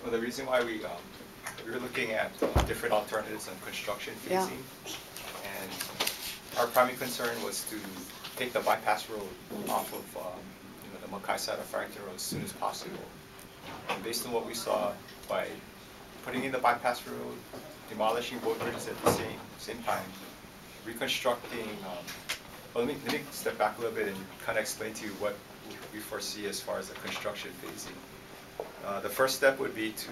Well, the reason why we were looking at different alternatives on construction phasing, and our primary concern was to take the bypass road off of the MAKAHA side of Farrington Road as soon as possible. And based on what we saw, by putting in the bypass road, demolishing both bridges at the same time, reconstructing. Well, let me step back a little bit and kind of explain to you what we foresee as far as the construction phasing. The first step would be to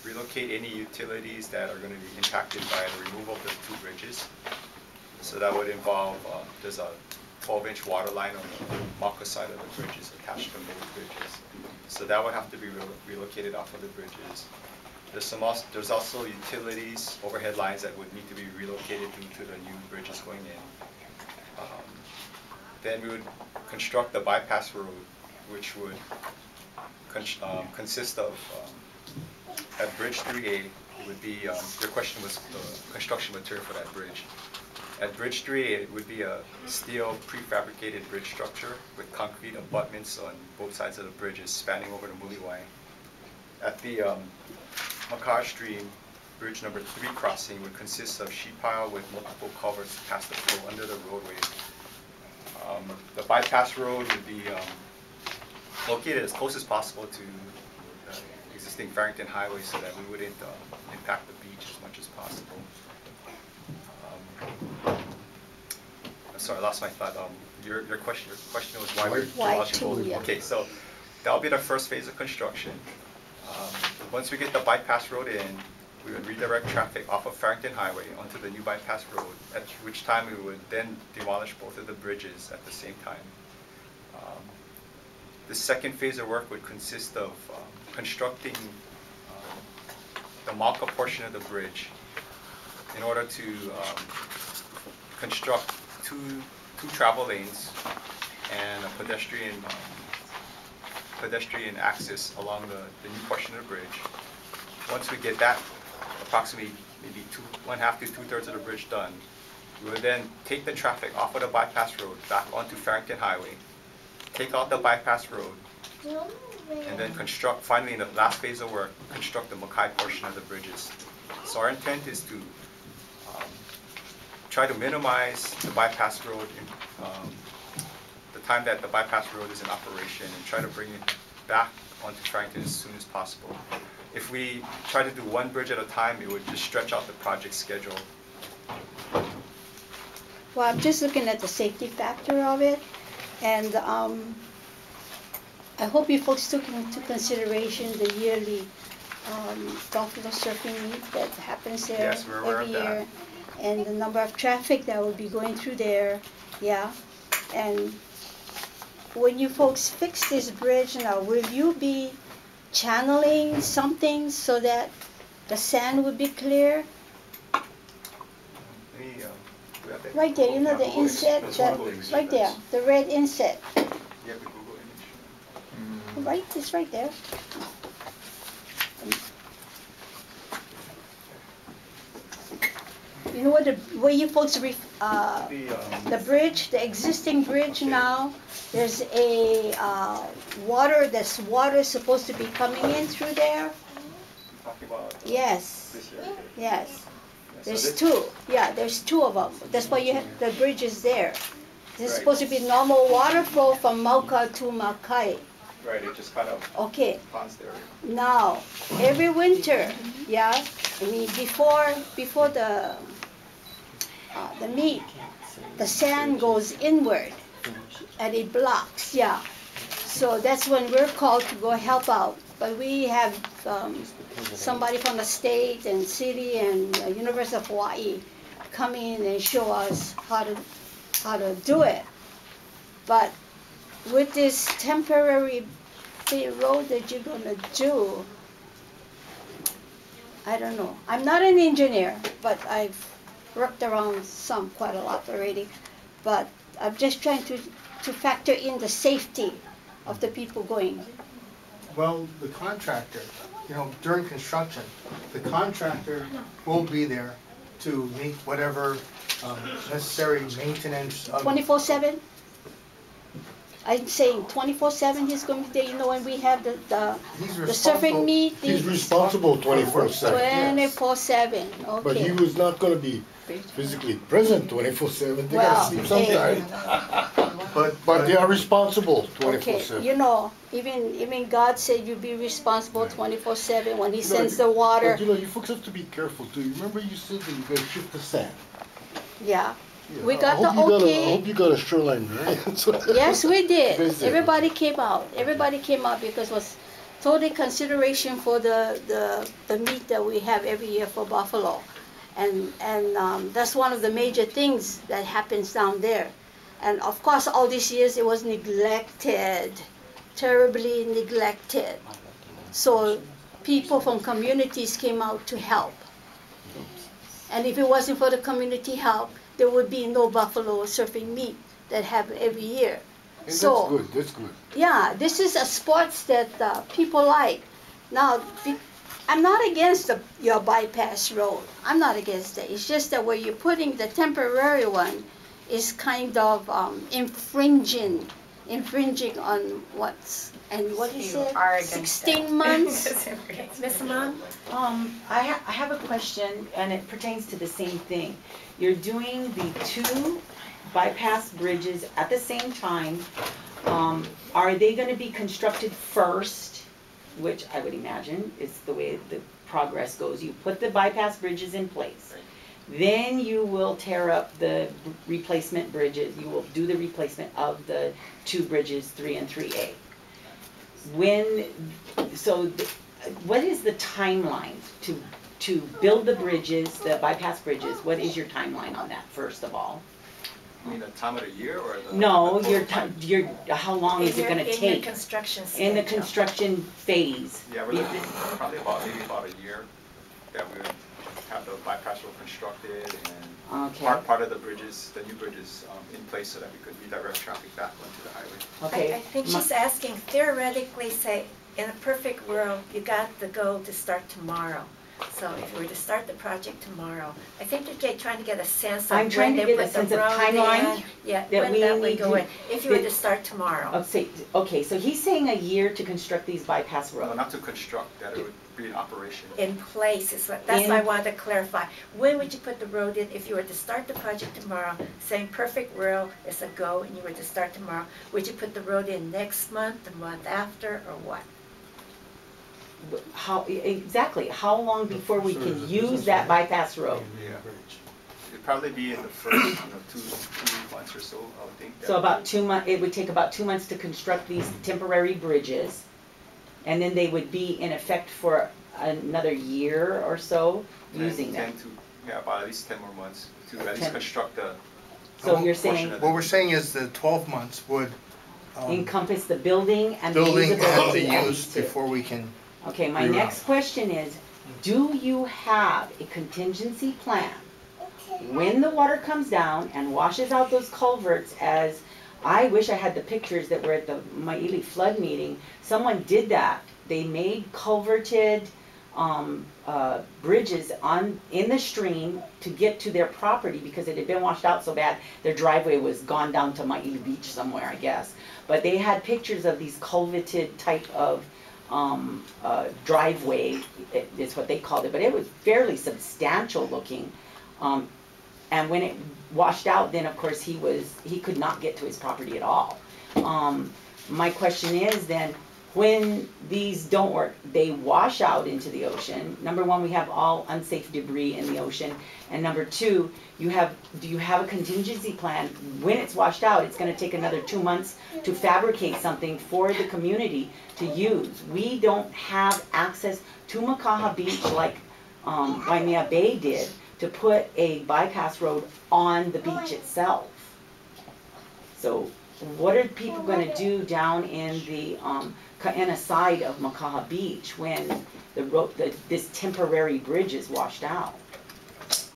relocate any utilities that are going to be impacted by the removal of the two bridges. So that would involve, there's a 12-inch water line on the MAKAHA side of the bridges attached to both bridges. So that would have to be relocated off of the bridges. There's also utilities, overhead lines that would need to be relocated due to the new bridges going in. Then we would construct the bypass road, which would consist of, at Bridge 3A, it would be, your question was the construction material for that bridge. At Bridge 3A, it would be a steel prefabricated bridge structure with concrete abutments on both sides of the bridges spanning over the Muliwai. At the MAKAHA Stream, bridge number 3 crossing would consist of sheet pile with multiple culverts to pass the flow under the roadway. The bypass road would be located as close as possible to the existing Farrington Highway so that we wouldn't impact the beach as much as possible. I'm sorry, I lost my thought. Your question was why we're demolishing. Okay, so that'll be the first phase of construction. Once we get the bypass road in, we would redirect traffic off of Farrington Highway onto the new bypass road, at which time we would then demolish both of the bridges at the same time. The second phase of work would consist of constructing the MAKAHA portion of the bridge in order to construct two travel lanes and a pedestrian access along the new portion of the bridge. Once we get that approximately maybe 1/2 to 2/3 of the bridge done, we would then take the traffic off of the bypass road back onto Farrington Highway, take out the bypass road, and then construct, finally in the last phase of work, construct the MAKAHA portion of the bridges. So our intent is to try to minimize the bypass road, the time that the bypass road is in operation, and try to bring it back onto Farrington as soon as possible. If we try to do one bridge at a time, it would just stretch out the project schedule. Well, I'm just looking at the safety factor of it, and I hope you folks took into consideration the yearly buffalo surfing meet that happens there every year, and the number of traffic that will be going through there, and when you folks fix this bridge now, will you be channeling something so that the sand would be clear? Right there, you know the inset, right there, the red inset. You have the Google image? Right, it's right there. You know what the way you folks the bridge, the existing bridge now, there's a water supposed to be coming in through there. Talking about Yes. this year? Yes. Yeah, There's two. Yeah, there's two of them. That's why you have, the bridge is there. This is supposed to be normal water flow from MAKAHA to MAKAHA. Right, it just kind of ponds there. Now, every winter, I mean before the meet, the sand goes inward and it blocks, So that's when we're called to go help out. But we have somebody from the state and city and University of Hawaii come in and show us how to do it. But with this temporary road that you're gonna do, I don't know. I'm not an engineer, but I've worked around quite a lot already. But I'm just trying to factor in the safety of the people going. Well, the contractor, during construction, the contractor will be there to make whatever necessary maintenance. 24/7? I'm saying 24/7 he's going to be there. You know, when we have the He's surfing responsible. meet. He's responsible 24/7. 24/7. Okay. But he was not gonna be physically present 24/7. They gotta sleep sometime. But they are responsible Okay, 24/7. you know, even God said you be responsible 24/7 when He No, sends the water. But you know, you folks have to be careful too. You remember you said that you gotta shift the sand. Yeah. Yeah, We got I hope the I okay. hope you got a shoreline, right? Yes, we did. Basically. Everybody came out. Everybody came out because it was totally consideration for the meat that we have every year for buffalo, and that's one of the major things that happens down there. And of course, all these years it was neglected, terribly neglected. So people from communities came out to help. And if it wasn't for the community help, there would be no buffalo surfing meet that happen every year. And So that's good. That's good. yeah, this is a sports that people like. Now, I'm not against your bypass road. I'm not against it. It's just that where you're putting the temporary one is kind of infringing on what's, and what is it? 16 months? Ms. Amon? I have a question, and it pertains to the same thing. You're doing the two bypass bridges at the same time. Are they gonna be constructed first, which I would imagine is the way the progress goes? You put the bypass bridges in place. Then you will tear up the replacement bridges. You will do the replacement of the two bridges, 3 and 3A. What is the timeline to build the bridges, the bypass bridges? What is your timeline on that, first of all? You mean the time of the year or the? No, the total your how long is it gonna In your take? construction In the schedule. construction phase? Yeah, we're looking probably about a year that we would have the bypass road constructed and Okay. part of the bridges, the new bridges in place so that we could redirect traffic back onto the highway. Okay. I think she's asking, theoretically, say, in a perfect world, you got the goal to start tomorrow. So if we were to start the project tomorrow, I think you're trying to get a sense of I'm trying when to they get a put the sense of road timeline in. Yeah, that when we that need would go to- in, if you were that- to start tomorrow. Okay, so he's saying a year to construct these bypass No, roads. not to construct, that it would be in operation. In place is what, that's why I wanted to clarify. When would you put the road in if you were to start the project tomorrow, saying perfect world is a go and you were to start tomorrow? Would you put the road in next month, the month after, or what? Exactly, how long before we can use that bypass road? Yeah. It'd probably be in the first, two months or so, I would think. So about 2 months, it would take about 2 months to construct these temporary bridges. And then they would be in effect for another year or so using them. About at least 10 more months to at least 10. construct the. So you're portion saying of What we're saying is the 12 months would encompass the building and the building and the usability of use these two. before we can. Okay, my reroute. next question is, do you have a contingency plan when the water comes down and washes out those culverts? As I wish I had the pictures that were at the Maili flood meeting. Someone did that. They made culverted bridges in the stream to get to their property because it had been washed out so bad their driveway was gone down to Maili Beach somewhere, I guess. But they had pictures of these culverted type of driveway, is what they called it, but it was fairly substantial looking. And when it washed out, then of course he could not get to his property at all. My question is then, when these don't work, they wash out into the ocean. Number one, we have all unsafe debris in the ocean. And number two, do you have a contingency plan? When it's washed out, it's gonna take another 2 months to fabricate something for the community to use. We don't have access to MAKAHA Beach like Waimea Bay did to put a bypass road on the beach itself. So what are people gonna do down in the Ka'ena side of MAKAHA Beach when this temporary bridge is washed out?